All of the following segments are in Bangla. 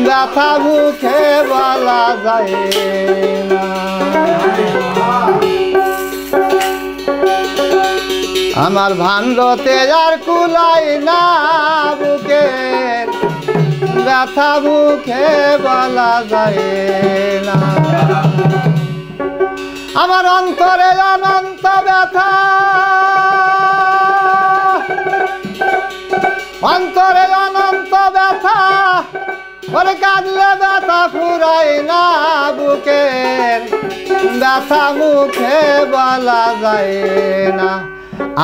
ব্যথা মুখে বলা যায় না। আমার ভাণ্ডতে আর কুলাই না বুকের ব্যথা মুখে বলা যায় না। আমার অন্তরে অনন্ত ব্যথা, অন্তরে অনন্ত ব্যথা, ওরে কাঁদলে ব্যথা ফুরায় না বুকের ব্যথা মুখে বলা যায় না।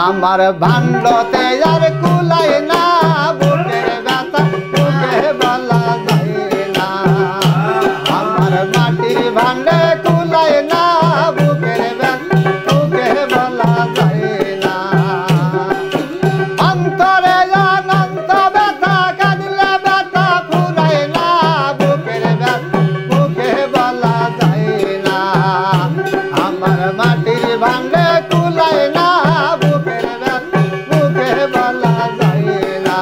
আমার ভাণ্ডতে আর কুলাই না বুকের ব্যথা মুখে বলা যায় না। আমার মাটির ভাণ্ডে কুলাই না বুকের ব্যথা মুখে বলা যায় না। অন্তরে অনন্ত ব্যথা, কাঁদলে ব্যথা ফুরায় না বুকের ব্যথা মুখে বলা যায় না। আমার মাটির ভাণ্ডে কুলাই না বুকের ব্যথা মুখে বলা যায় না।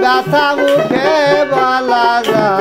ব্যথা মুখে বলা যায়